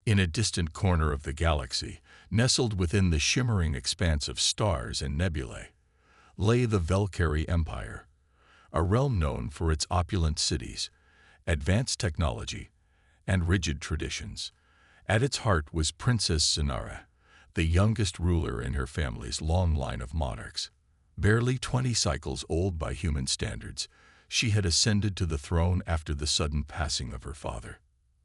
In a distant corner of the galaxy, nestled within the shimmering expanse of stars and nebulae, lay the Valkyrie Empire, a realm known for its opulent cities, advanced technology, and rigid traditions. At its heart was Princess Silora, the youngest ruler in her family's long line of monarchs. Barely 20 cycles old by human standards, she had ascended to the throne after the sudden passing of her father.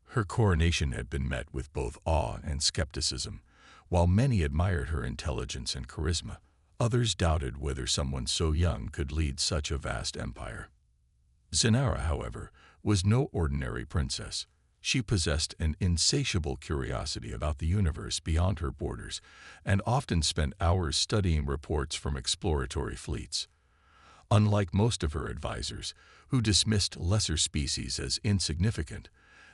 Her coronation had been met with both awe and skepticism. While many admired her intelligence and charisma, others doubted whether someone so young could lead such a vast empire. Silora, however, was no ordinary princess. She possessed an insatiable curiosity about the universe beyond her borders and often spent hours studying reports from exploratory fleets. Unlike most of her advisors, who dismissed lesser species as insignificant,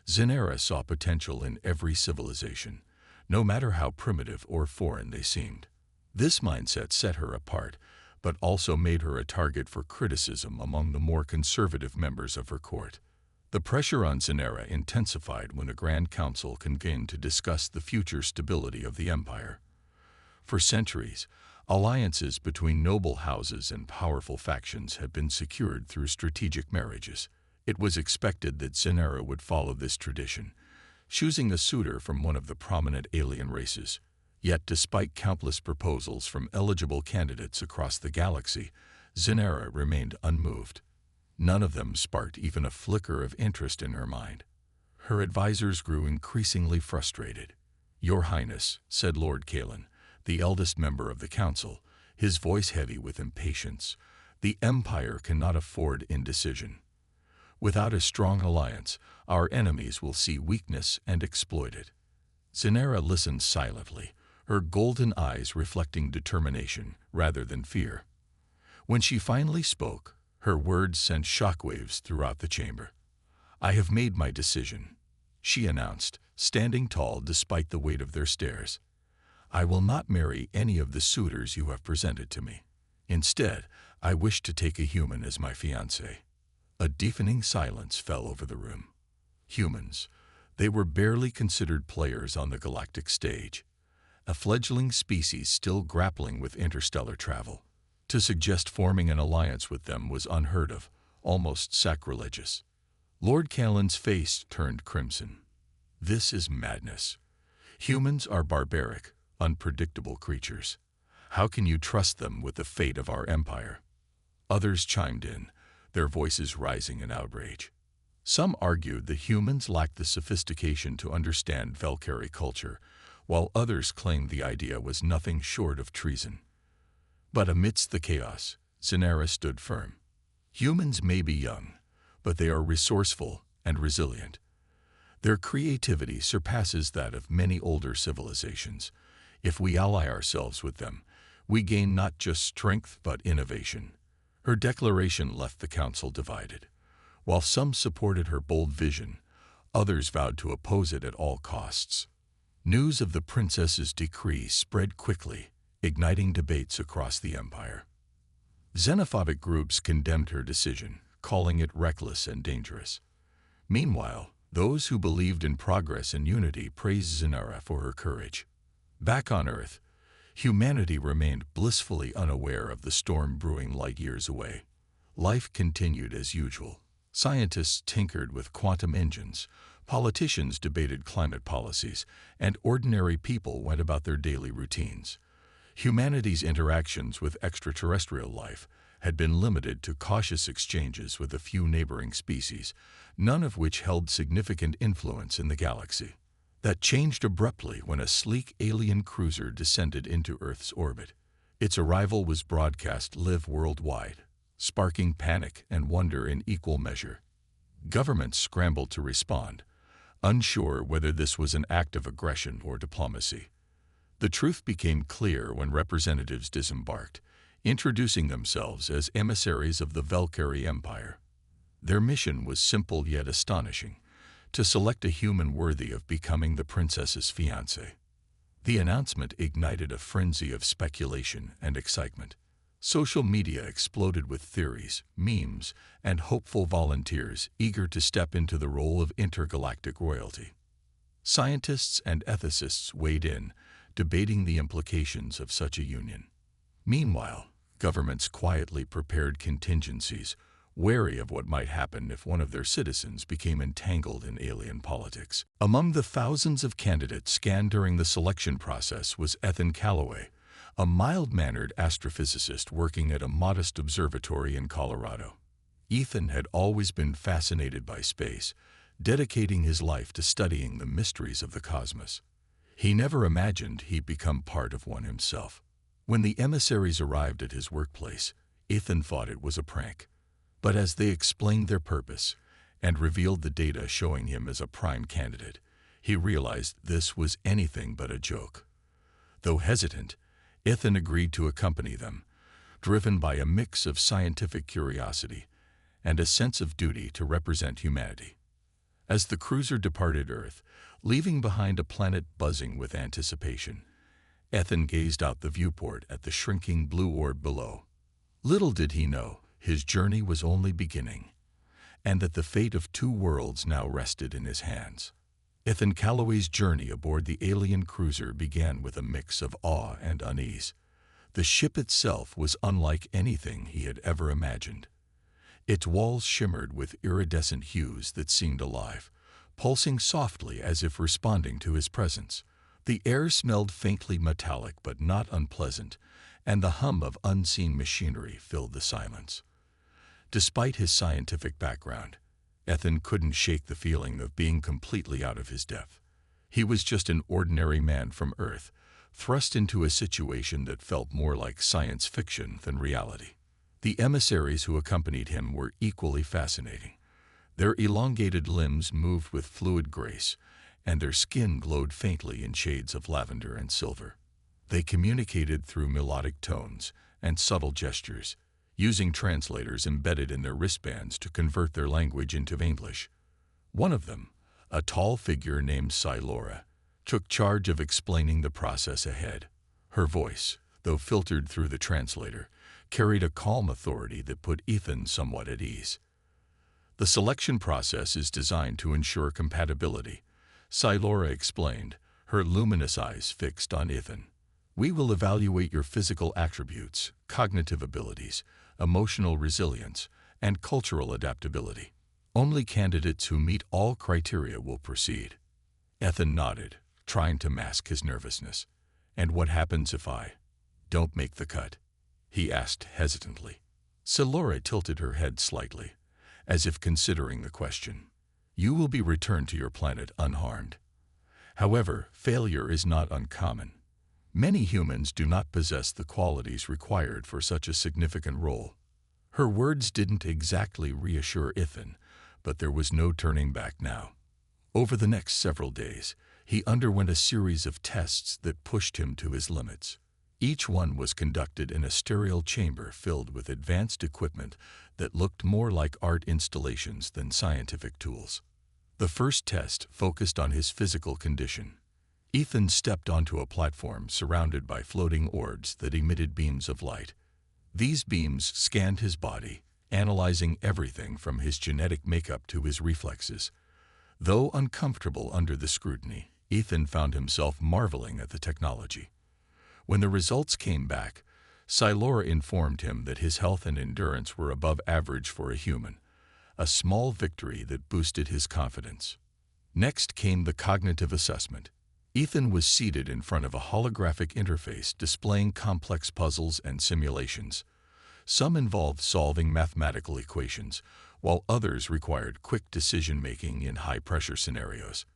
Silora saw potential in every civilization, no matter how primitive or foreign they seemed. This mindset set her apart, but also made her a target for criticism among the more conservative members of her court. The pressure on Silora intensified when a Grand Council convened to discuss the future stability of the empire. For centuries, alliances between noble houses and powerful factions had been secured through strategic marriages. It was expected that Silora would follow this tradition, choosing a suitor from one of the prominent alien races. Yet, despite countless proposals from eligible candidates across the galaxy, Silora remained unmoved. None of them sparked even a flicker of interest in her mind. Her advisors grew increasingly frustrated. "Your Highness," said Lord Kalen, the eldest member of the council, his voice heavy with impatience, "the Empire cannot afford indecision. Without a strong alliance, our enemies will see weakness and exploit it." Silora listened silently, her golden eyes reflecting determination rather than fear. When she finally spoke, her words sent shockwaves throughout the chamber. "I have made my decision," she announced, standing tall despite the weight of their stares. "I will not marry any of the suitors you have presented to me. Instead, I wish to take a human as my fiancé." A deafening silence fell over the room. Humans, they were barely considered players on the galactic stage, a fledgling species still grappling with interstellar travel. To suggest forming an alliance with them was unheard of, almost sacrilegious. Lord Kalen's face turned crimson. "This is madness. Humans are barbaric, unpredictable creatures. How can you trust them with the fate of our empire?" Others chimed in, their voices rising in outrage. Some argued that humans lacked the sophistication to understand Valkyrie culture, while others claimed the idea was nothing short of treason. But amidst the chaos, Silora stood firm. Humans may be young, but they are resourceful and resilient. Their creativity surpasses that of many older civilizations. If we ally ourselves with them, we gain not just strength but innovation. Her declaration left the council divided. While some supported her bold vision, others vowed to oppose it at all costs. News of the princess's decree spread quickly, igniting debates across the empire. Xenophobic groups condemned her decision, calling it reckless and dangerous. Meanwhile, those who believed in progress and unity praised Silora for her courage. Back on Earth, humanity remained blissfully unaware of the storm brewing light years away. Life continued as usual. Scientists tinkered with quantum engines, politicians debated climate policies, and ordinary people went about their daily routines. Humanity's interactions with extraterrestrial life had been limited to cautious exchanges with a few neighboring species, none of which held significant influence in the galaxy. That changed abruptly when a sleek alien cruiser descended into Earth's orbit. Its arrival was broadcast live worldwide, sparking panic and wonder in equal measure. Governments scrambled to respond, unsure whether this was an act of aggression or diplomacy. The truth became clear when representatives disembarked, introducing themselves as emissaries of the Valkyrie Empire. Their mission was simple yet astonishing: to select a human worthy of becoming the princess's fiancé. The announcement ignited a frenzy of speculation and excitement. Social media exploded with theories, memes, and hopeful volunteers eager to step into the role of intergalactic royalty. Scientists and ethicists weighed in, debating the implications of such a union. Meanwhile, governments quietly prepared contingencies, wary of what might happen if one of their citizens became entangled in alien politics. Among the thousands of candidates scanned during the selection process was Ethan Callaway, a mild-mannered astrophysicist working at a modest observatory in Colorado. Ethan had always been fascinated by space, dedicating his life to studying the mysteries of the cosmos. He never imagined he'd become part of one himself. When the emissaries arrived at his workplace, Ethan thought it was a prank. But as they explained their purpose and revealed the data showing him as a prime candidate, he realized this was anything but a joke. Though hesitant, Ethan agreed to accompany them, driven by a mix of scientific curiosity and a sense of duty to represent humanity. As the cruiser departed Earth, leaving behind a planet buzzing with anticipation, Ethan gazed out the viewport at the shrinking blue orb below. Little did he know, his journey was only beginning, and that the fate of two worlds now rested in his hands. Ethan Callaway's journey aboard the alien cruiser began with a mix of awe and unease. The ship itself was unlike anything he had ever imagined. Its walls shimmered with iridescent hues that seemed alive, pulsing softly as if responding to his presence. The air smelled faintly metallic but not unpleasant, and the hum of unseen machinery filled the silence. Despite his scientific background, Ethan couldn't shake the feeling of being completely out of his depth. He was just an ordinary man from Earth, thrust into a situation that felt more like science fiction than reality. The emissaries who accompanied him were equally fascinating. Their elongated limbs moved with fluid grace, and their skin glowed faintly in shades of lavender and silver. They communicated through melodic tones and subtle gestures, using translators embedded in their wristbands to convert their language into English. One of them, a tall figure named Silora, took charge of explaining the process ahead. Her voice, though filtered through the translator, carried a calm authority that put Ethan somewhat at ease. The selection process is designed to ensure compatibility, Silora explained, her luminous eyes fixed on Ethan. We will evaluate your physical attributes, cognitive abilities, emotional resilience, and cultural adaptability. Only candidates who meet all criteria will proceed. Ethan nodded, trying to mask his nervousness. And what happens if I don't make the cut? He asked hesitantly. Silora tilted her head slightly, as if considering the question. You will be returned to your planet unharmed. However, failure is not uncommon. Many humans do not possess the qualities required for such a significant role. Her words didn't exactly reassure Ethan, but there was no turning back now. Over the next several days, he underwent a series of tests that pushed him to his limits. Each one was conducted in a sterile chamber filled with advanced equipment that looked more like art installations than scientific tools. The first test focused on his physical condition. Ethan stepped onto a platform surrounded by floating orbs that emitted beams of light. These beams scanned his body, analyzing everything from his genetic makeup to his reflexes. Though uncomfortable under the scrutiny, Ethan found himself marveling at the technology. When the results came back, Silora informed him that his health and endurance were above average for a human, a small victory that boosted his confidence. Next came the cognitive assessment. Ethan was seated in front of a holographic interface displaying complex puzzles and simulations. Some involved solving mathematical equations, while others required quick decision-making in high-pressure scenarios.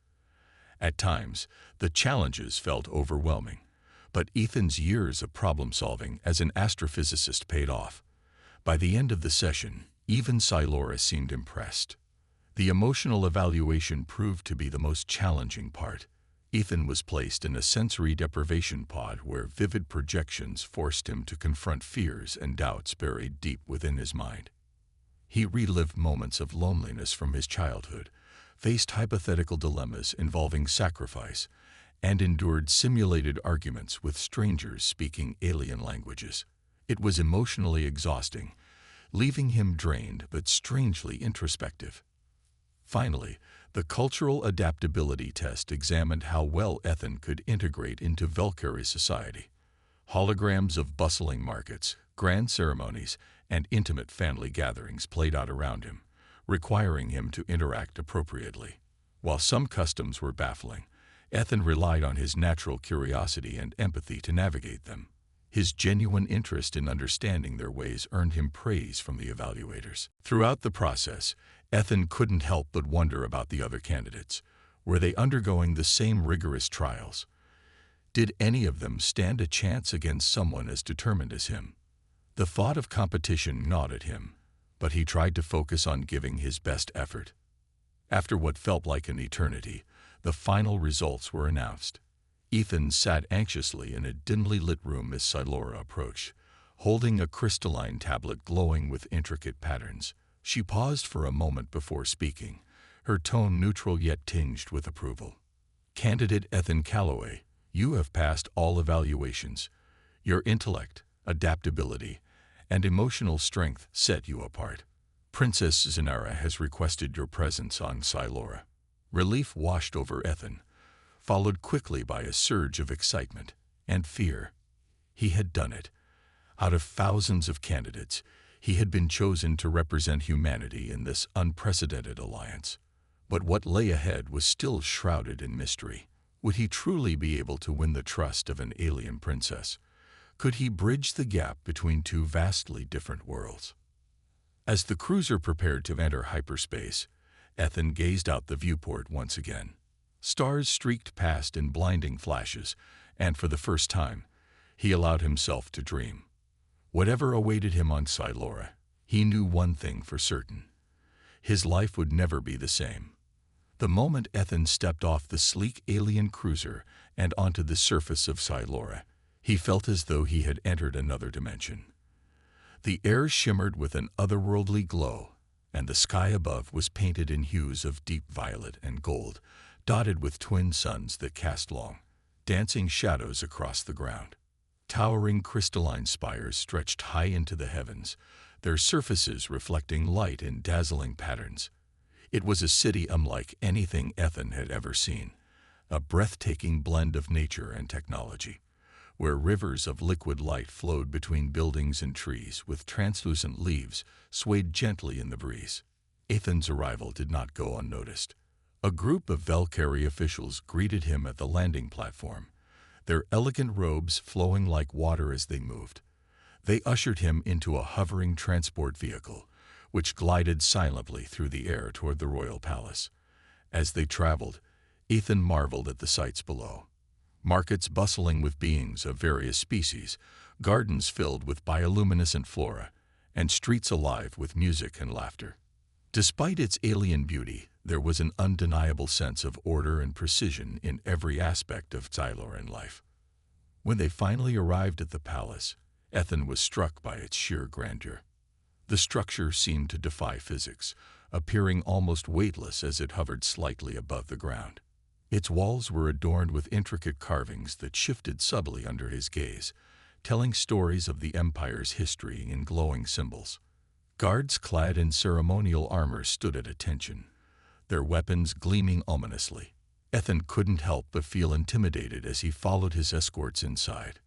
At times, the challenges felt overwhelming, but Ethan's years of problem-solving as an astrophysicist paid off. By the end of the session, even Silora seemed impressed. The emotional evaluation proved to be the most challenging part. Ethan was placed in a sensory deprivation pod where vivid projections forced him to confront fears and doubts buried deep within his mind. He relived moments of loneliness from his childhood, faced hypothetical dilemmas involving sacrifice, and endured simulated arguments with strangers speaking alien languages. It was emotionally exhausting, leaving him drained but strangely introspective. Finally, the cultural adaptability test examined how well Ethan could integrate into Valkyrie society. Holograms of bustling markets, grand ceremonies, and intimate family gatherings played out around him, requiring him to interact appropriately. While some customs were baffling, Ethan relied on his natural curiosity and empathy to navigate them. His genuine interest in understanding their ways earned him praise from the evaluators. Throughout the process, Ethan couldn't help but wonder about the other candidates. Were they undergoing the same rigorous trials? Did any of them stand a chance against someone as determined as him? The thought of competition gnawed at him, but he tried to focus on giving his best effort. After what felt like an eternity, the final results were announced. Ethan sat anxiously in a dimly lit room as Silora approached, holding a crystalline tablet glowing with intricate patterns. She paused for a moment before speaking, her tone neutral yet tinged with approval. "Candidate Ethan Calloway, you have passed all evaluations. Your intellect, adaptability, and emotional strength set you apart. Princess Zenara has requested your presence on Silora." Relief washed over Ethan, followed quickly by a surge of excitement and fear. He had done it. Out of thousands of candidates, he had been chosen to represent humanity in this unprecedented alliance. But what lay ahead was still shrouded in mystery. Would he truly be able to win the trust of an alien princess? Could he bridge the gap between two vastly different worlds? As the cruiser prepared to enter hyperspace, Ethan gazed out the viewport once again. Stars streaked past in blinding flashes, and for the first time, he allowed himself to dream. Whatever awaited him on Silora, he knew one thing for certain. His life would never be the same. The moment Ethan stepped off the sleek alien cruiser and onto the surface of Silora, he felt as though he had entered another dimension. The air shimmered with an otherworldly glow, and the sky above was painted in hues of deep violet and gold, dotted with twin suns that cast long, dancing shadows across the ground. Towering crystalline spires stretched high into the heavens, their surfaces reflecting light in dazzling patterns. It was a city unlike anything Ethan had ever seen, a breathtaking blend of nature and technology, where rivers of liquid light flowed between buildings and trees with translucent leaves swayed gently in the breeze. Ethan's arrival did not go unnoticed. A group of Valkyrie officials greeted him at the landing platform, their elegant robes flowing like water as they moved. They ushered him into a hovering transport vehicle, which glided silently through the air toward the royal palace. As they traveled, Ethan marveled at the sights below. Markets bustling with beings of various species, gardens filled with bioluminescent flora, and streets alive with music and laughter. Despite its alien beauty, there was an undeniable sense of order and precision in every aspect of Siloran life. When they finally arrived at the palace, Ethan was struck by its sheer grandeur. The structure seemed to defy physics, appearing almost weightless as it hovered slightly above the ground. Its walls were adorned with intricate carvings that shifted subtly under his gaze, telling stories of the empire's history in glowing symbols. Guards clad in ceremonial armor stood at attention, their weapons gleaming ominously. Ethan couldn't help but feel intimidated as he followed his escorts inside.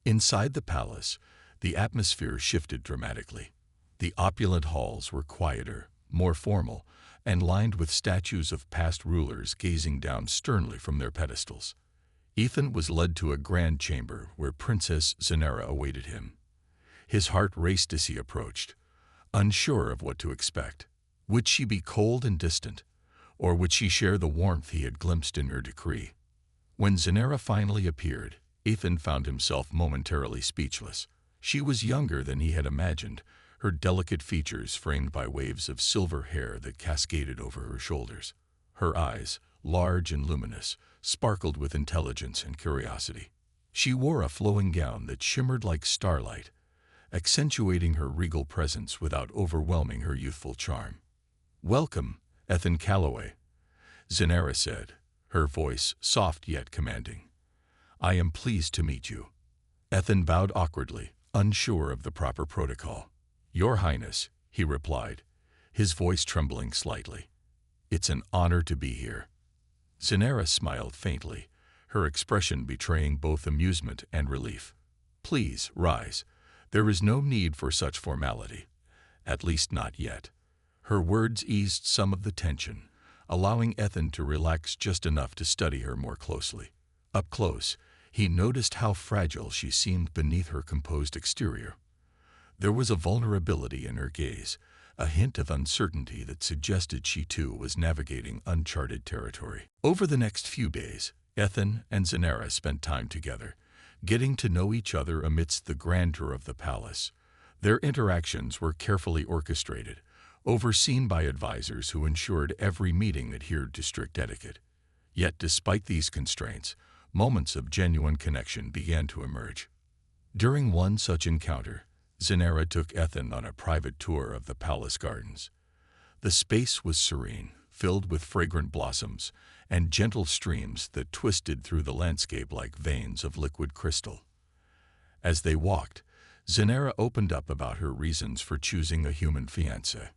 Inside the palace, the atmosphere shifted dramatically. The opulent halls were quieter, more formal, and lined with statues of past rulers gazing down sternly from their pedestals. Ethan was led to a grand chamber where Princess Zenara awaited him. His heart raced as he approached, unsure of what to expect. Would she be cold and distant, or would she share the warmth he had glimpsed in her decree? When Zenara finally appeared, Ethan found himself momentarily speechless. She was younger than he had imagined, her delicate features framed by waves of silver hair that cascaded over her shoulders. Her eyes, large and luminous, sparkled with intelligence and curiosity. She wore a flowing gown that shimmered like starlight, accentuating her regal presence without overwhelming her youthful charm. "Welcome, Ethan Calloway," Zenara said, her voice soft yet commanding. "I am pleased to meet you." Ethan bowed awkwardly, unsure of the proper protocol. "Your Highness," he replied, his voice trembling slightly. It's an honor to be here." Zenara smiled faintly, her expression betraying both amusement and relief. "Please, rise. There is no need for such formality. At least not yet." Her words eased some of the tension, allowing Ethan to relax just enough to study her more closely. Up close, he noticed how fragile she seemed beneath her composed exterior. There was a vulnerability in her gaze, a hint of uncertainty that suggested she too was navigating uncharted territory. Over the next few days, Ethan and Zenara spent time together, getting to know each other amidst the grandeur of the palace. Their interactions were carefully orchestrated, overseen by advisors who ensured every meeting adhered to strict etiquette. Yet despite these constraints, moments of genuine connection began to emerge. During one such encounter, Zenara took Ethan on a private tour of the palace gardens. The space was serene, filled with fragrant blossoms and gentle streams that twisted through the landscape like veins of liquid crystal. As they walked, Zenara opened up about her reasons for choosing a human fiancé.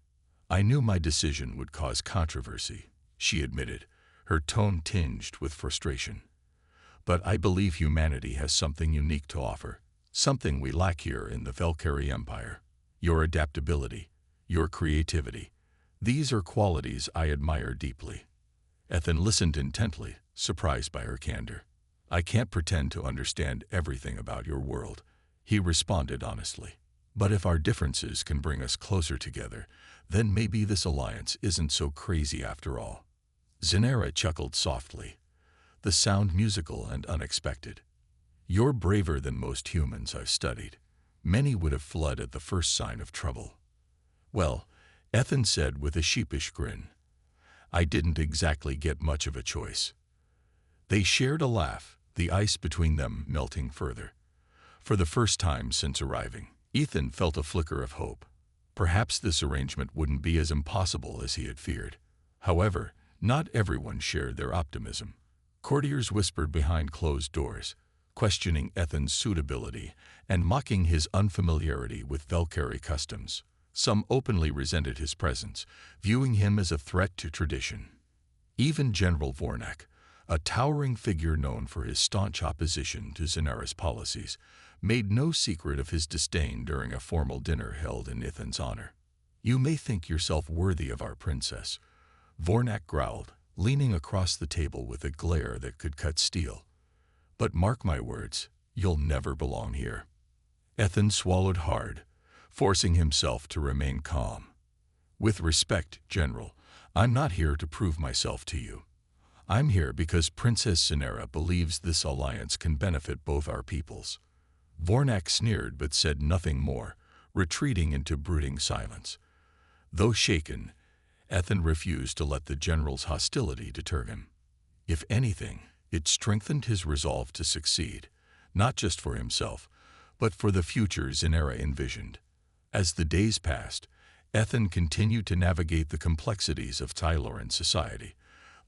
"I knew my decision would cause controversy," she admitted, her tone tinged with frustration. "But I believe humanity has something unique to offer, something we lack here in the Valkyrie Empire. Your adaptability, your creativity, these are qualities I admire deeply." Ethan listened intently, surprised by her candor. "I can't pretend to understand everything about your world," he responded honestly. "But if our differences can bring us closer together, then maybe this alliance isn't so crazy after all." Zenara chuckled softly, the sound musical and unexpected. "You're braver than most humans I've studied. Many would have fled at the first sign of trouble." "Well," Ethan said with a sheepish grin, "I didn't exactly get much of a choice." They shared a laugh, the ice between them melting further. For the first time since arriving, Ethan felt a flicker of hope. Perhaps this arrangement wouldn't be as impossible as he had feared. However, not everyone shared their optimism. Courtiers whispered behind closed doors, questioning Ethan's suitability and mocking his unfamiliarity with Valkyrie customs. Some openly resented his presence, viewing him as a threat to tradition. Even General Vornak, a towering figure known for his staunch opposition to Zenara's policies, made no secret of his disdain during a formal dinner held in Ethan's honor. "You may think yourself worthy of our princess," Vornak growled, leaning across the table with a glare that could cut steel. "But mark my words, you'll never belong here." Ethan swallowed hard, forcing himself to remain calm. "With respect, General, I'm not here to prove myself to you. I'm here because Princess Zenara believes this alliance can benefit both our peoples." Vornak sneered but said nothing more, retreating into brooding silence. Though shaken, Ethan refused to let the general's hostility deter him. If anything, it strengthened his resolve to succeed, not just for himself, but for the future Zenara envisioned. As the days passed, Ethan continued to navigate the complexities of Siloran society,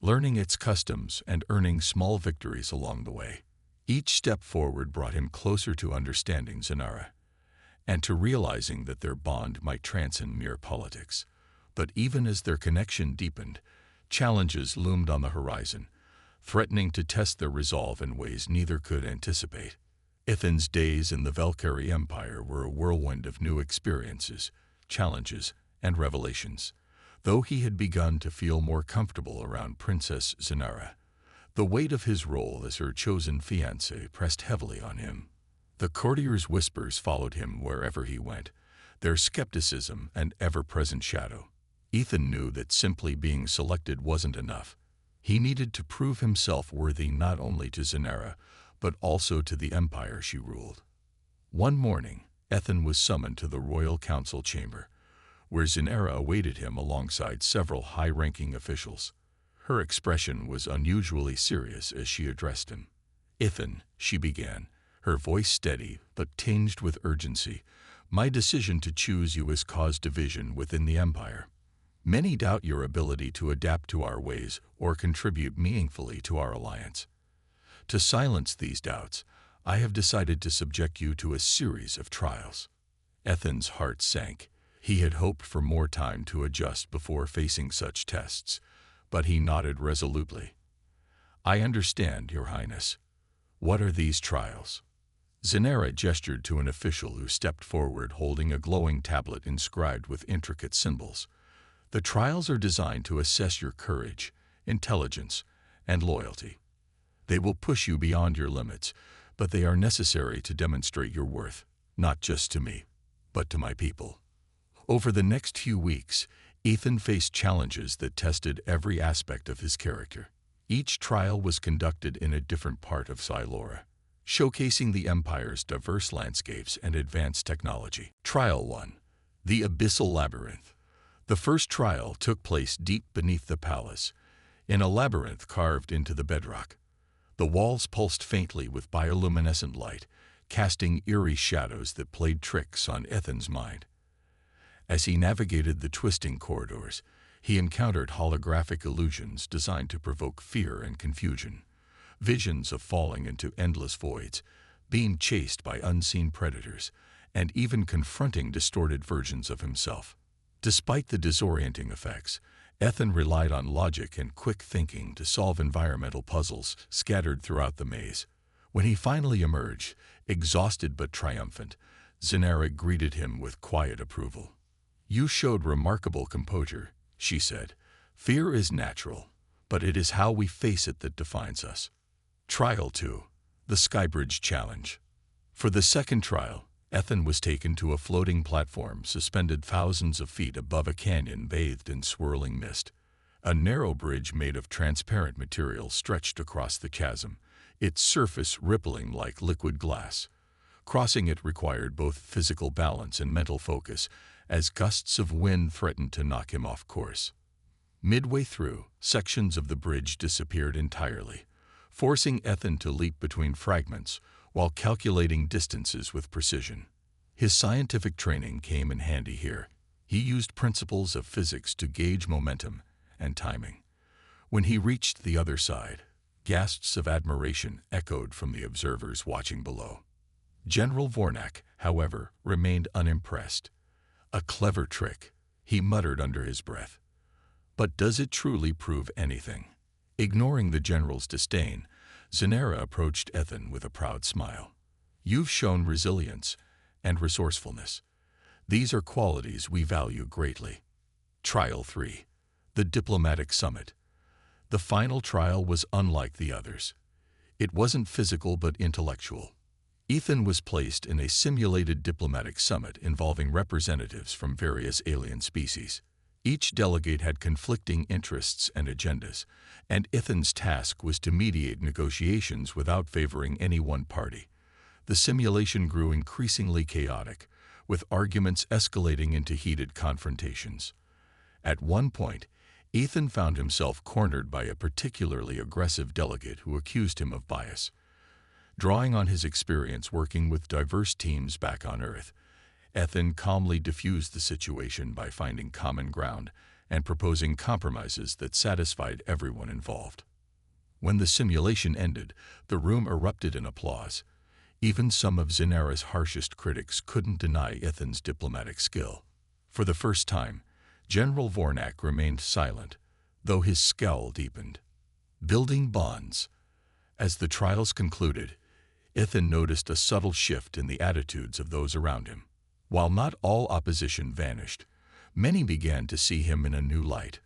learning its customs and earning small victories along the way. Each step forward brought him closer to understanding Zenara, and to realizing that their bond might transcend mere politics. But even as their connection deepened, challenges loomed on the horizon, threatening to test their resolve in ways neither could anticipate. Ethan's days in the Valkyrie Empire were a whirlwind of new experiences, challenges, and revelations. Though he had begun to feel more comfortable around Princess Zenara, the weight of his role as her chosen fiancé pressed heavily on him. The courtiers' whispers followed him wherever he went, their skepticism and ever-present shadow. Ethan knew that simply being selected wasn't enough. He needed to prove himself worthy not only to Zenara, but also to the empire she ruled. One morning, Ethan was summoned to the royal council chamber, where Zenara awaited him alongside several high-ranking officials. Her expression was unusually serious as she addressed him. "Ethan," she began, her voice steady but tinged with urgency, "my decision to choose you has caused division within the empire. Many doubt your ability to adapt to our ways or contribute meaningfully to our alliance. To silence these doubts, I have decided to subject you to a series of trials." Ethan's heart sank. He had hoped for more time to adjust before facing such tests, but he nodded resolutely. "I understand, Your Highness. What are these trials?" Zenera gestured to an official who stepped forward holding a glowing tablet inscribed with intricate symbols. "The trials are designed to assess your courage, intelligence, and loyalty. They will push you beyond your limits, but they are necessary to demonstrate your worth, not just to me, but to my people." Over the next few weeks, Ethan faced challenges that tested every aspect of his character. Each trial was conducted in a different part of Silora, showcasing the Empire's diverse landscapes and advanced technology. Trial 1. The Abyssal Labyrinth. The first trial took place deep beneath the palace, in a labyrinth carved into the bedrock. The walls pulsed faintly with bioluminescent light, casting eerie shadows that played tricks on Ethan's mind. As he navigated the twisting corridors, he encountered holographic illusions designed to provoke fear and confusion. Visions of falling into endless voids, being chased by unseen predators, and even confronting distorted versions of himself. Despite the disorienting effects, Ethan relied on logic and quick thinking to solve environmental puzzles scattered throughout the maze. When he finally emerged, exhausted but triumphant, Zenera greeted him with quiet approval. "You showed remarkable composure," she said. "Fear is natural, but it is how we face it that defines us." Trial 2. The Skybridge Challenge. For the second trial, Ethan was taken to a floating platform suspended thousands of feet above a canyon bathed in swirling mist. A narrow bridge made of transparent material stretched across the chasm, its surface rippling like liquid glass. Crossing it required both physical balance and mental focus, as gusts of wind threatened to knock him off course. Midway through, sections of the bridge disappeared entirely, forcing Ethan to leap between fragments while calculating distances with precision. His scientific training came in handy here. He used principles of physics to gauge momentum and timing. When he reached the other side, gasps of admiration echoed from the observers watching below. General Vornak, however, remained unimpressed. "A clever trick," he muttered under his breath. "But does it truly prove anything?" Ignoring the general's disdain, Zenera approached Ethan with a proud smile. "You've shown resilience and resourcefulness. These are qualities we value greatly." Trial 3. The Diplomatic Summit. The final trial was unlike the others. It wasn't physical but intellectual. Ethan was placed in a simulated diplomatic summit involving representatives from various alien species. Each delegate had conflicting interests and agendas, and Ethan's task was to mediate negotiations without favoring any one party. The simulation grew increasingly chaotic, with arguments escalating into heated confrontations. At one point, Ethan found himself cornered by a particularly aggressive delegate who accused him of bias. Drawing on his experience working with diverse teams back on Earth, Ethan calmly diffused the situation by finding common ground and proposing compromises that satisfied everyone involved. When the simulation ended, the room erupted in applause. Even some of Zenera's harshest critics couldn't deny Ethan's diplomatic skill. For the first time, General Vornak remained silent, though his scowl deepened. Building bonds. As the trials concluded, Ethan noticed a subtle shift in the attitudes of those around him. While not all opposition vanished, many began to see him in a new light.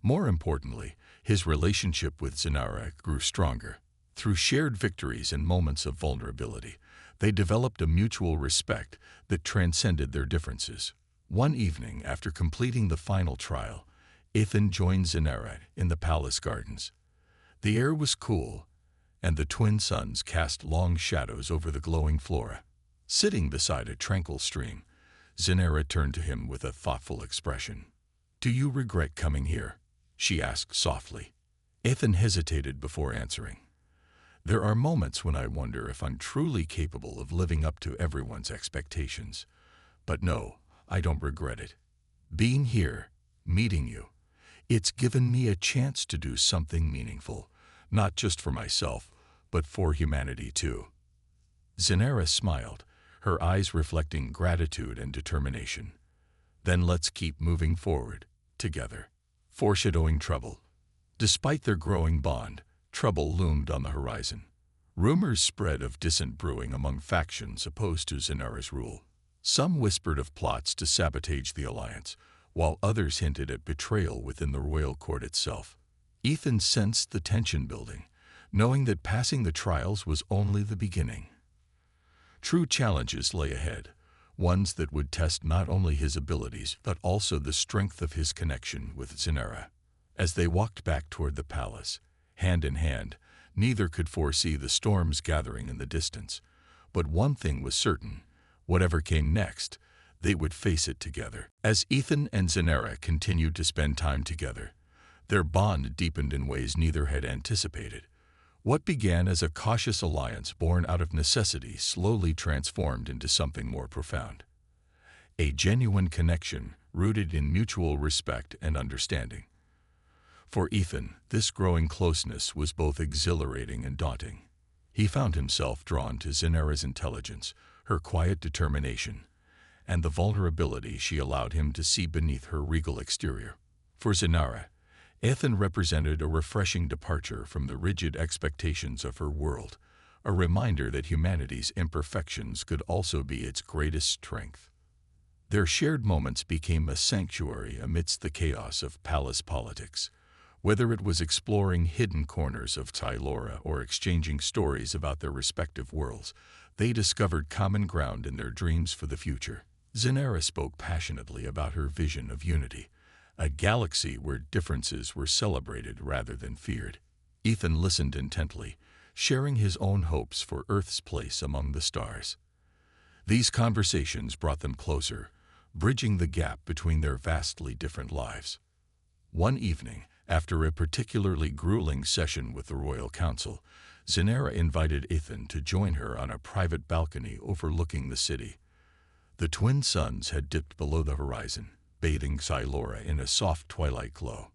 More importantly, his relationship with Zenera grew stronger. Through shared victories and moments of vulnerability, they developed a mutual respect that transcended their differences. One evening, after completing the final trial, Ethan joined Zenera in the palace gardens. The air was cool, and the twin suns cast long shadows over the glowing flora. Sitting beside a tranquil stream, Zenera turned to him with a thoughtful expression. "Do you regret coming here?" she asked softly. Ethan hesitated before answering. "There are moments when I wonder if I'm truly capable of living up to everyone's expectations. But no, I don't regret it. Being here, meeting you, it's given me a chance to do something meaningful, not just for myself, but for humanity too." Zenera smiled, her eyes reflecting gratitude and determination. "Then let's keep moving forward, together." Foreshadowing trouble. Despite their growing bond, trouble loomed on the horizon. Rumors spread of dissent brewing among factions opposed to Zenara's rule. Some whispered of plots to sabotage the alliance, while others hinted at betrayal within the royal court itself. Ethan sensed the tension building, knowing that passing the trials was only the beginning. True challenges lay ahead, ones that would test not only his abilities but also the strength of his connection with Zenara. As they walked back toward the palace, hand in hand, neither could foresee the storms gathering in the distance. But one thing was certain: whatever came next, they would face it together. As Ethan and Zenara continued to spend time together, their bond deepened in ways neither had anticipated. What began as a cautious alliance born out of necessity slowly transformed into something more profound. A genuine connection rooted in mutual respect and understanding. For Ethan, this growing closeness was both exhilarating and daunting. He found himself drawn to Zenara's intelligence, her quiet determination, and the vulnerability she allowed him to see beneath her regal exterior. For Zenara, Ethan represented a refreshing departure from the rigid expectations of her world, a reminder that humanity's imperfections could also be its greatest strength. Their shared moments became a sanctuary amidst the chaos of palace politics. Whether it was exploring hidden corners of Silora or exchanging stories about their respective worlds, they discovered common ground in their dreams for the future. Zenara spoke passionately about her vision of unity, a galaxy where differences were celebrated rather than feared. Ethan listened intently, sharing his own hopes for Earth's place among the stars. These conversations brought them closer, bridging the gap between their vastly different lives. One evening, after a particularly grueling session with the Royal Council, Zenara invited Ethan to join her on a private balcony overlooking the city. The twin suns had dipped below the horizon, bathing Silora in a soft twilight glow.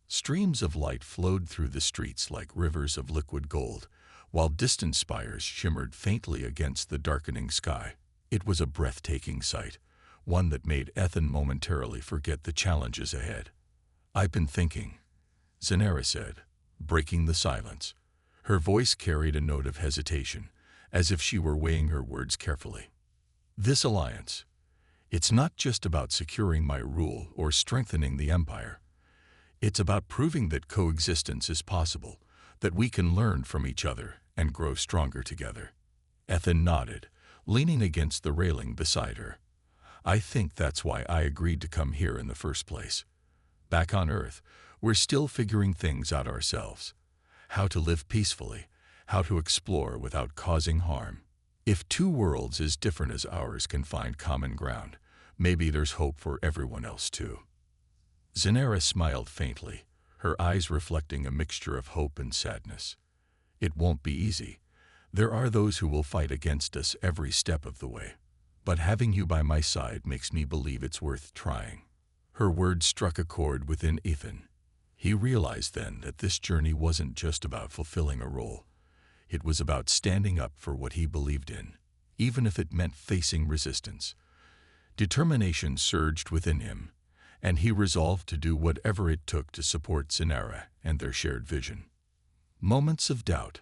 Streams of light flowed through the streets like rivers of liquid gold, while distant spires shimmered faintly against the darkening sky. It was a breathtaking sight, one that made Ethan momentarily forget the challenges ahead. "I've been thinking," Zenara said, breaking the silence. Her voice carried a note of hesitation, as if she were weighing her words carefully. "This alliance, it's not just about securing my rule or strengthening the empire. It's about proving that coexistence is possible, that we can learn from each other and grow stronger together." Ethan nodded, leaning against the railing beside her. "I think that's why I agreed to come here in the first place. Back on Earth, we're still figuring things out ourselves. How to live peacefully, how to explore without causing harm. If two worlds as different as ours can find common ground, maybe there's hope for everyone else too." Zenara smiled faintly, her eyes reflecting a mixture of hope and sadness. "It won't be easy. There are those who will fight against us every step of the way. But having you by my side makes me believe it's worth trying." Her words struck a chord within Ethan. He realized then that this journey wasn't just about fulfilling a role. It was about standing up for what he believed in, even if it meant facing resistance. Determination surged within him, and he resolved to do whatever it took to support Zenara and their shared vision. Moments of doubt.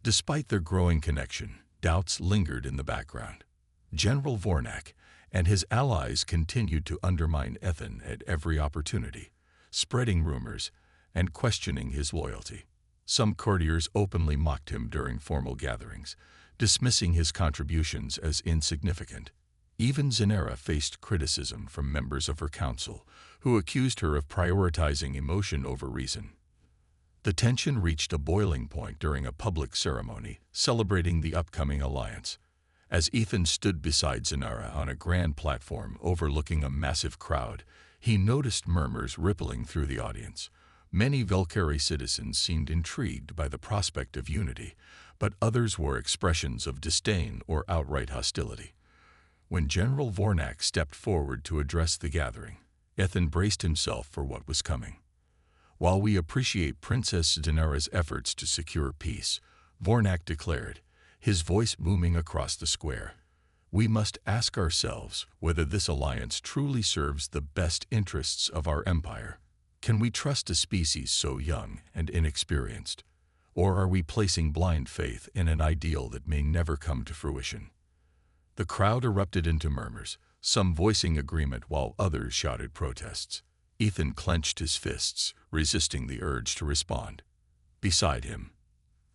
Despite their growing connection, doubts lingered in the background. General Vornak and his allies continued to undermine Ethan at every opportunity, spreading rumors and questioning his loyalty. Some courtiers openly mocked him during formal gatherings, dismissing his contributions as insignificant. Even Zenara faced criticism from members of her council, who accused her of prioritizing emotion over reason. The tension reached a boiling point during a public ceremony celebrating the upcoming alliance. As Ethan stood beside Zenara on a grand platform overlooking a massive crowd, he noticed murmurs rippling through the audience. Many Valkyrie citizens seemed intrigued by the prospect of unity, but others wore expressions of disdain or outright hostility. When General Vornak stepped forward to address the gathering, Ethan braced himself for what was coming. "While we appreciate Princess Zenara's efforts to secure peace," Vornak declared, his voice booming across the square, "we must ask ourselves whether this alliance truly serves the best interests of our empire. Can we trust a species so young and inexperienced? Or are we placing blind faith in an ideal that may never come to fruition? The crowd erupted into murmurs, some voicing agreement while others shouted protests. Ethan clenched his fists, resisting the urge to respond. Beside him,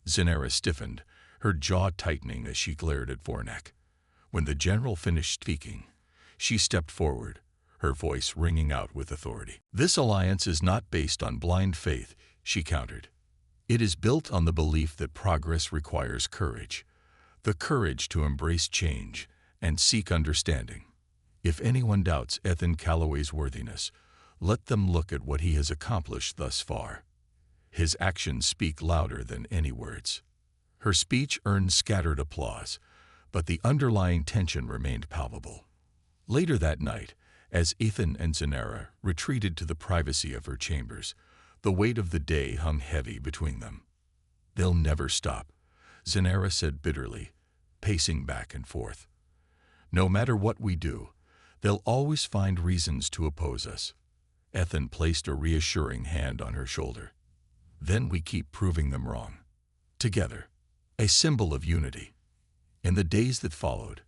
Zenara stiffened, her jaw tightening as she glared at Vornak. When the general finished speaking, she stepped forward, her voice ringing out with authority. "This alliance is not based on blind faith," she countered. "It is built on the belief that progress requires courage, the courage to embrace change and seek understanding. If anyone doubts Ethan Calloway's worthiness, let them look at what he has accomplished thus far. His actions speak louder than any words." Her speech earned scattered applause, but the underlying tension remained palpable. Later that night, as Ethan and Zenara retreated to the privacy of her chambers, the weight of the day hung heavy between them. "They'll never stop," Zenara said bitterly, pacing back and forth. "No matter what we do, they'll always find reasons to oppose us." Ethan placed a reassuring hand on her shoulder. "Then we keep proving them wrong. Together." A symbol of unity. In the days that followed,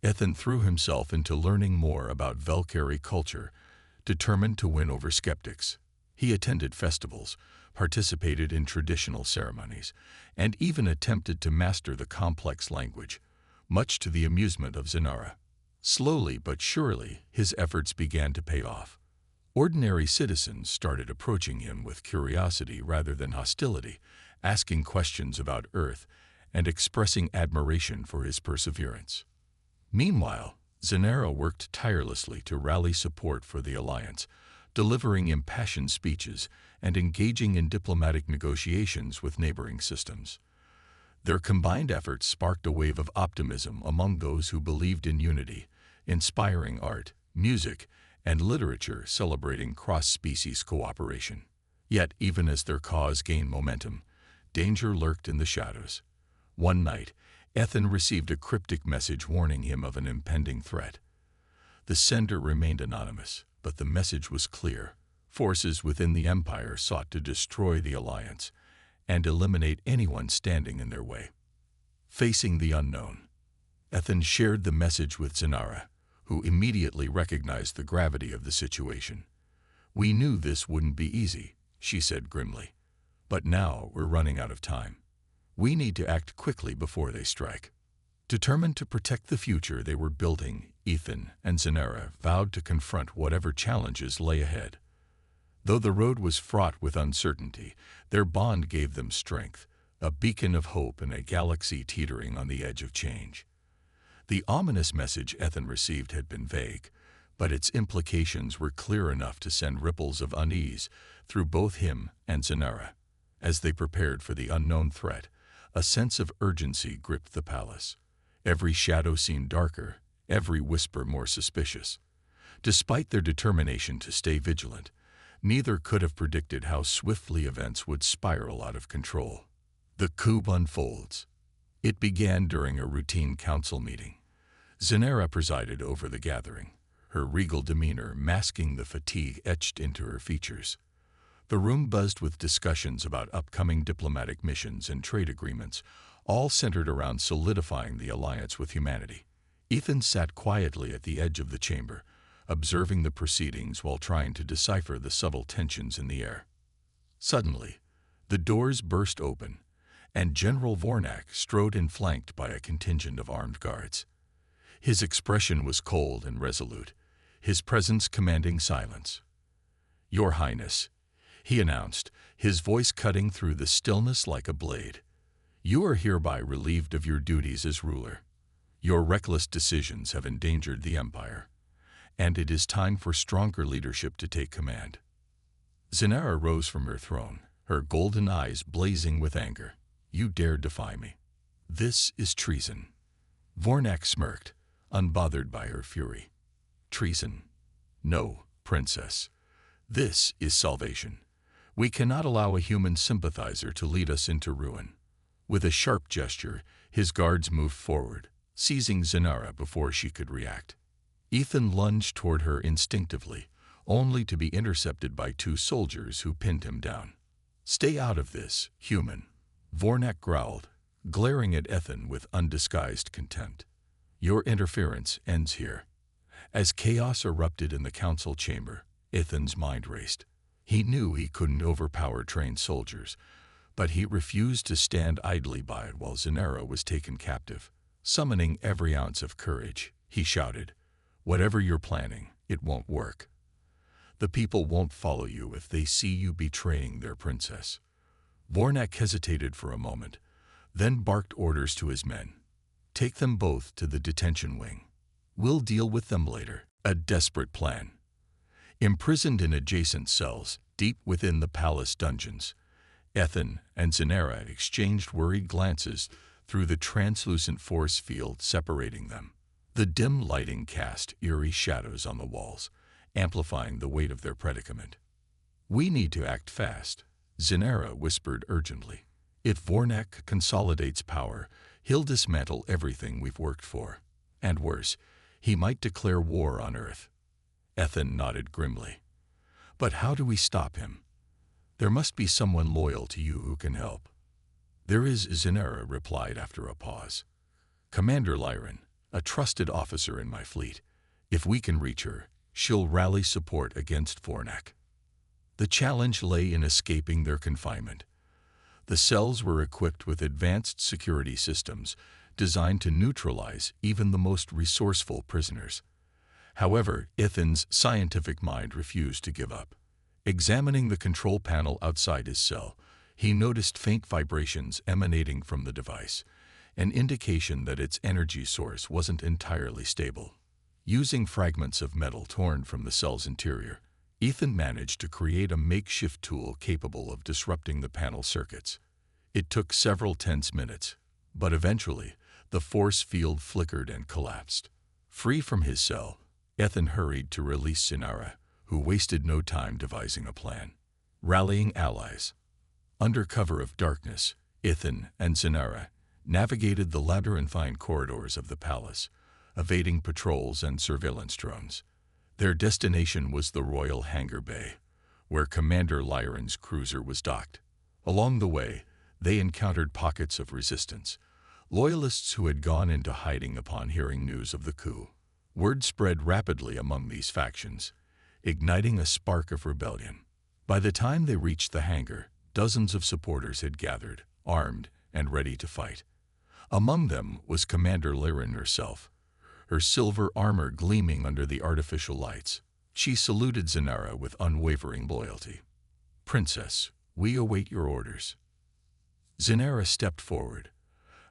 Ethan threw himself into learning more about Valkyrie culture, determined to win over skeptics. He attended festivals, participated in traditional ceremonies, and even attempted to master the complex language, much to the amusement of Zenara. Slowly but surely, his efforts began to pay off. Ordinary citizens started approaching him with curiosity rather than hostility, asking questions about Earth and expressing admiration for his perseverance. Meanwhile, Zenara worked tirelessly to rally support for the alliance, delivering impassioned speeches and engaging in diplomatic negotiations with neighboring systems. Their combined efforts sparked a wave of optimism among those who believed in unity, inspiring art, music, and literature celebrating cross-species cooperation. Yet, even as their cause gained momentum, danger lurked in the shadows. One night, Ethan received a cryptic message warning him of an impending threat. The sender remained anonymous, but the message was clear. Forces within the Empire sought to destroy the Alliance and eliminate anyone standing in their way. Facing the unknown, Ethan shared the message with Zenara, who immediately recognized the gravity of the situation. "We knew this wouldn't be easy," she said grimly. "But now we're running out of time. We need to act quickly before they strike." Determined to protect the future they were building, Ethan and Zenara vowed to confront whatever challenges lay ahead. Though the road was fraught with uncertainty, their bond gave them strength, a beacon of hope in a galaxy teetering on the edge of change. The ominous message Ethan received had been vague, but its implications were clear enough to send ripples of unease through both him and Zenara. As they prepared for the unknown threat, a sense of urgency gripped the palace. Every shadow seemed darker, every whisper more suspicious. Despite their determination to stay vigilant, neither could have predicted how swiftly events would spiral out of control. The coup unfolds. It began during a routine council meeting. Zenara presided over the gathering, her regal demeanor masking the fatigue etched into her features. The room buzzed with discussions about upcoming diplomatic missions and trade agreements, all centered around solidifying the alliance with humanity. Ethan sat quietly at the edge of the chamber, observing the proceedings while trying to decipher the subtle tensions in the air. Suddenly, the doors burst open, and General Vornak strode in flanked by a contingent of armed guards. His expression was cold and resolute, his presence commanding silence. "Your Highness," he announced, his voice cutting through the stillness like a blade. "You are hereby relieved of your duties as ruler. Your reckless decisions have endangered the Empire, and it is time for stronger leadership to take command." Zenara rose from her throne, her golden eyes blazing with anger. "You dare defy me. This is treason." Vornak smirked, unbothered by her fury. "Treason? No, Princess. This is salvation. We cannot allow a human sympathizer to lead us into ruin." With a sharp gesture, his guards moved forward, seizing Zenara before she could react. Ethan lunged toward her instinctively, only to be intercepted by 2 soldiers who pinned him down. "Stay out of this, human," Vornak growled, glaring at Ethan with undisguised contempt. "Your interference ends here." As chaos erupted in the council chamber, Ethan's mind raced. He knew he couldn't overpower trained soldiers, but he refused to stand idly by while Zenara was taken captive. Summoning every ounce of courage, he shouted, "Whatever you're planning, it won't work. The people won't follow you if they see you betraying their princess." Vornak hesitated for a moment, then barked orders to his men. "Take them both to the detention wing. We'll deal with them later." A desperate plan. Imprisoned in adjacent cells, deep within the palace dungeons, Ethan and Zenara exchanged worried glances through the translucent force field separating them. The dim lighting cast eerie shadows on the walls, amplifying the weight of their predicament. "We need to act fast," Zenara whispered urgently. "If Vornak consolidates power, he'll dismantle everything we've worked for. And worse, he might declare war on Earth." Ethan nodded grimly. "But how do we stop him? There must be someone loyal to you who can help." "There is," Zenara replied after a pause. "Commander Lyran, a trusted officer in my fleet. If we can reach her, she'll rally support against Vornak." The challenge lay in escaping their confinement. The cells were equipped with advanced security systems designed to neutralize even the most resourceful prisoners. However, Ethan's scientific mind refused to give up. Examining the control panel outside his cell, he noticed faint vibrations emanating from the device, an indication that its energy source wasn't entirely stable. Using fragments of metal torn from the cell's interior, Ethan managed to create a makeshift tool capable of disrupting the panel circuits. It took several tense minutes, but eventually, the force field flickered and collapsed. Free from his cell, Ethan hurried to release Zenara, who wasted no time devising a plan. Rallying allies. Under cover of darkness, Ethan and Zenara navigated the labyrinthine corridors of the palace, evading patrols and surveillance drones. Their destination was the Royal Hangar Bay, where Commander Lyran's cruiser was docked. Along the way, they encountered pockets of resistance, loyalists who had gone into hiding upon hearing news of the coup. Word spread rapidly among these factions, igniting a spark of rebellion. By the time they reached the hangar, dozens of supporters had gathered, armed and ready to fight. Among them was Commander Lyran herself, her silver armor gleaming under the artificial lights. She saluted Zenara with unwavering loyalty. "Princess, we await your orders." Zenara stepped forward,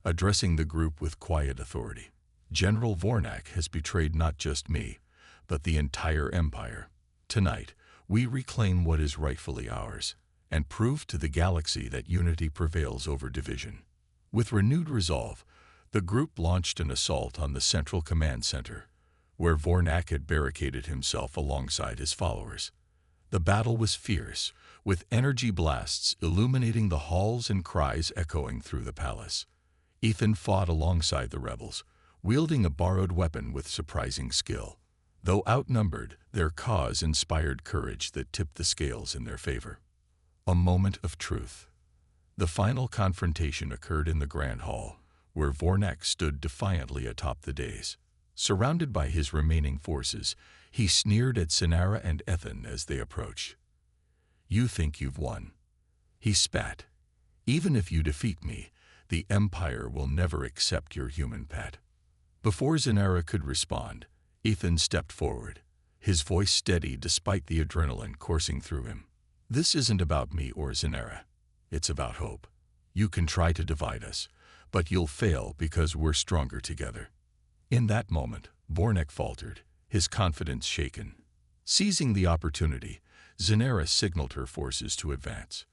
addressing the group with quiet authority. "General Vornak has betrayed not just me, but the entire empire. Tonight, we reclaim what is rightfully ours, and prove to the galaxy that unity prevails over division." With renewed resolve, the group launched an assault on the Central Command Center, where Vornak had barricaded himself alongside his followers. The battle was fierce, with energy blasts illuminating the halls and cries echoing through the palace. Ethan fought alongside the rebels, wielding a borrowed weapon with surprising skill. Though outnumbered, their cause inspired courage that tipped the scales in their favor. A moment of truth. The final confrontation occurred in the Grand Hall, where Vornak stood defiantly atop the dais. Surrounded by his remaining forces, he sneered at Zenara and Ethan as they approached. "You think you've won," he spat. "Even if you defeat me, the Empire will never accept your human pet." Before Zenara could respond, Ethan stepped forward, his voice steady despite the adrenaline coursing through him. "This isn't about me or Zenara. It's about hope. You can try to divide us, but you'll fail because we're stronger together." In that moment, Vornak faltered, his confidence shaken. Seizing the opportunity, Zenara signaled her forces to advance.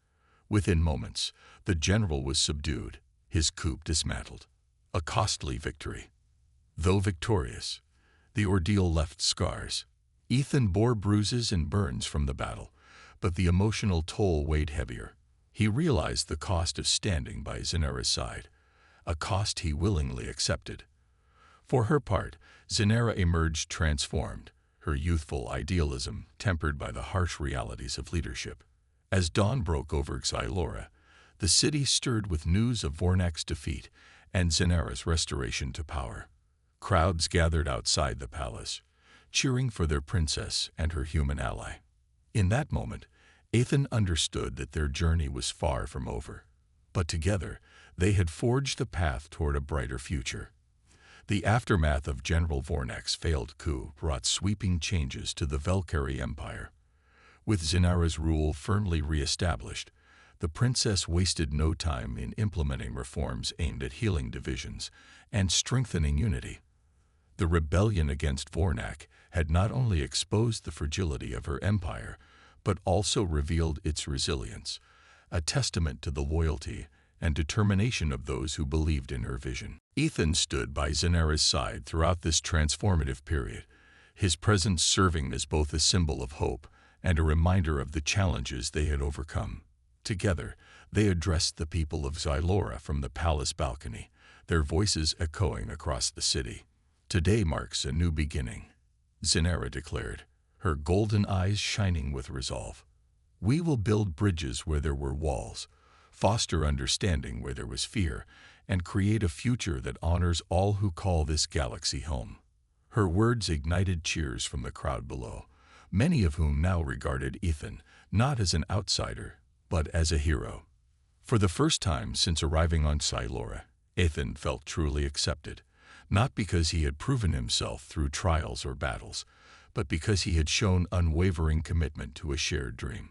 Within moments, the general was subdued, his coup dismantled. A costly victory. Though victorious, the ordeal left scars. Ethan bore bruises and burns from the battle, but the emotional toll weighed heavier. He realized the cost of standing by Zenara's side, a cost he willingly accepted. For her part, Zenara emerged transformed, her youthful idealism tempered by the harsh realities of leadership. As dawn broke over Silora, the city stirred with news of Vornak's defeat and Zenara's restoration to power. Crowds gathered outside the palace, cheering for their princess and her human ally. In that moment, Ethan understood that their journey was far from over, but together they had forged the path toward a brighter future. The aftermath of General Vornak's failed coup brought sweeping changes to the Valkyrie Empire. With Zenara's rule firmly re-established, the princess wasted no time in implementing reforms aimed at healing divisions and strengthening unity. The rebellion against Vornak had not only exposed the fragility of her empire, but also revealed its resilience, a testament to the loyalty and determination of those who believed in her vision. Ethan stood by Zenara's side throughout this transformative period, his presence serving as both a symbol of hope and a reminder of the challenges they had overcome. Together, they addressed the people of Silora from the palace balcony, their voices echoing across the city. "Today marks a new beginning," Zenara declared, her golden eyes shining with resolve. "We will build bridges where there were walls, foster understanding where there was fear, and create a future that honors all who call this galaxy home." Her words ignited cheers from the crowd below, many of whom now regarded Ethan not as an outsider, but as a hero. For the first time since arriving on Silora, Ethan felt truly accepted, not because he had proven himself through trials or battles, but because he had shown unwavering commitment to a shared dream.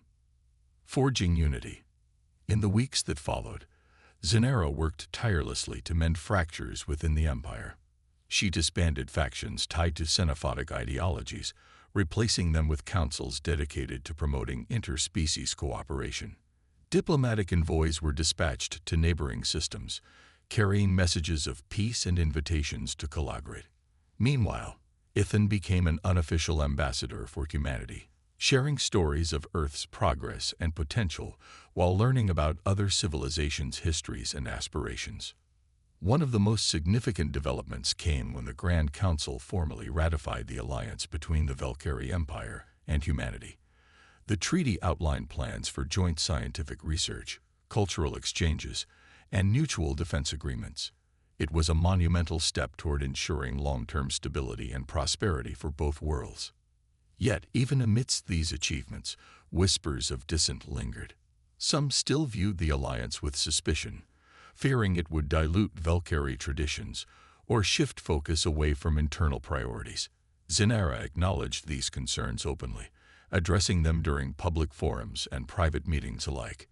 Forging unity. In the weeks that followed, Zenara worked tirelessly to mend fractures within the empire. She disbanded factions tied to xenophobic ideologies, replacing them with councils dedicated to promoting interspecies cooperation. Diplomatic envoys were dispatched to neighboring systems, carrying messages of peace and invitations to collaborate. Meanwhile, Ethan became an unofficial ambassador for humanity, sharing stories of Earth's progress and potential while learning about other civilizations' histories and aspirations. One of the most significant developments came when the Grand Council formally ratified the alliance between the Valkyrie Empire and humanity. The treaty outlined plans for joint scientific research, cultural exchanges, and mutual defense agreements. It was a monumental step toward ensuring long-term stability and prosperity for both worlds. Yet, even amidst these achievements, whispers of dissent lingered. Some still viewed the alliance with suspicion, fearing it would dilute Valkyrie traditions or shift focus away from internal priorities. Zenara acknowledged these concerns openly, addressing them during public forums and private meetings alike.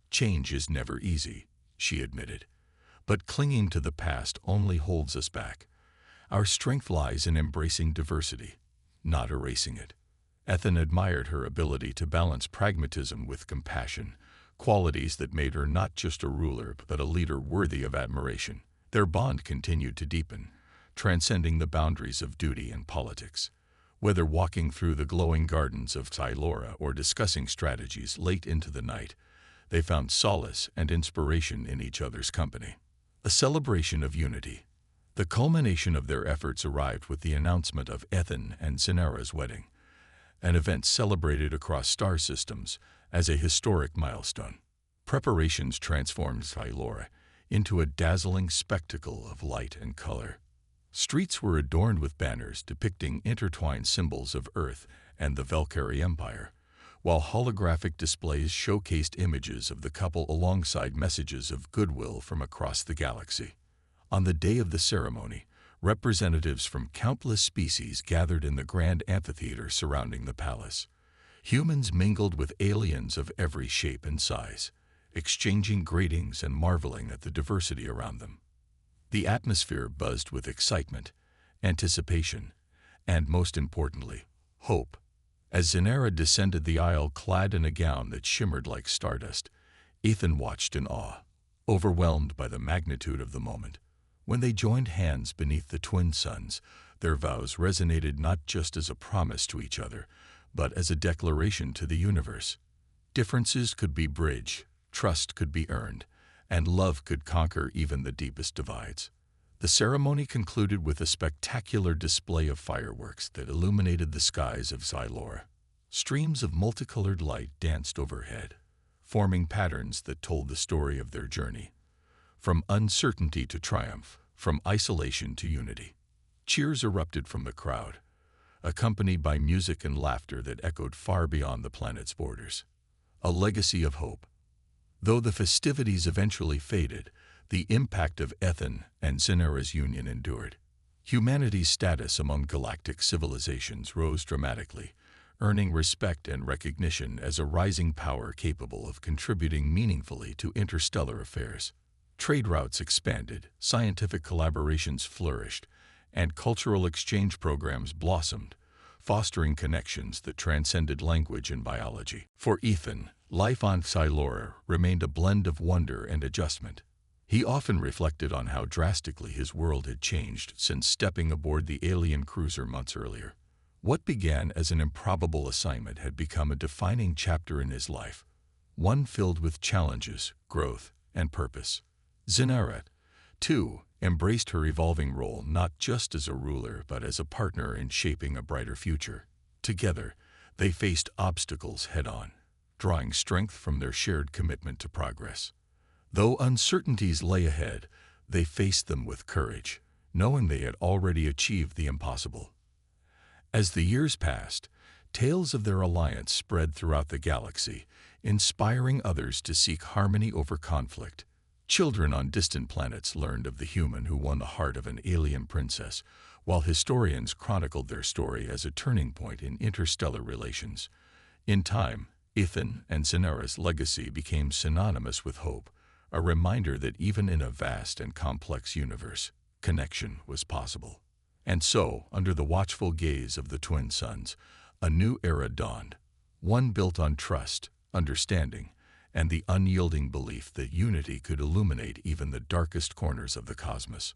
"Change is never easy," she admitted, "but clinging to the past only holds us back. Our strength lies in embracing diversity, not erasing it." Ethan admired her ability to balance pragmatism with compassion, qualities that made her not just a ruler but a leader worthy of admiration. Their bond continued to deepen, transcending the boundaries of duty and politics. Whether walking through the glowing gardens of Silora or discussing strategies late into the night, they found solace and inspiration in each other's company. A celebration of unity. The culmination of their efforts arrived with the announcement of Ethan and Zenara's wedding, an event celebrated across star systems as a historic milestone. Preparations transformed Silora into a dazzling spectacle of light and color. Streets were adorned with banners depicting intertwined symbols of Earth and the Valkyrie Empire, while holographic displays showcased images of the couple alongside messages of goodwill from across the galaxy. On the day of the ceremony, representatives from countless species gathered in the grand amphitheater surrounding the palace. Humans mingled with aliens of every shape and size, exchanging greetings and marveling at the diversity around them. The atmosphere buzzed with excitement, anticipation, and most importantly, hope. As Zenara descended the aisle clad in a gown that shimmered like stardust, Ethan watched in awe, overwhelmed by the magnitude of the moment. When they joined hands beneath the twin suns, their vows resonated not just as a promise to each other, but as a declaration to the universe. Differences could be bridged, trust could be earned, and love could conquer even the deepest divides. The ceremony concluded with a spectacular display of fireworks that illuminated the skies of Silora. Streams of multicolored light danced overhead, forming patterns that told the story of their journey, from uncertainty to triumph, from isolation to unity. Cheers erupted from the crowd, accompanied by music and laughter that echoed far beyond the planet's borders. A legacy of hope. Though the festivities eventually faded, the impact of Ethan and Zinera's union endured. Humanity's status among galactic civilizations rose dramatically, earning respect and recognition as a rising power capable of contributing meaningfully to interstellar affairs. Trade routes expanded, scientific collaborations flourished, and cultural exchange programs blossomed, fostering connections that transcended language and biology. For Ethan, life on Silora remained a blend of wonder and adjustment. He often reflected on how drastically his world had changed since stepping aboard the alien cruiser months earlier. What began as an improbable assignment had become a defining chapter in his life, one filled with challenges, growth, and purpose. Zinera, too, embraced her evolving role not just as a ruler but as a partner in shaping a brighter future. Together, they faced obstacles head-on, drawing strength from their shared commitment to progress. Though uncertainties lay ahead, they faced them with courage, knowing they had already achieved the impossible. As the years passed, tales of their alliance spread throughout the galaxy, inspiring others to seek harmony over conflict. Children on distant planets learned of the human who won the heart of an alien princess, while historians chronicled their story as a turning point in interstellar relations. In time, Ethan and Zinera's legacy became synonymous with hope, a reminder that even in a vast and complex universe, connection was possible. And so, under the watchful gaze of the twin suns, a new era dawned, one built on trust, understanding, and the unyielding belief that unity could illuminate even the darkest corners of the cosmos.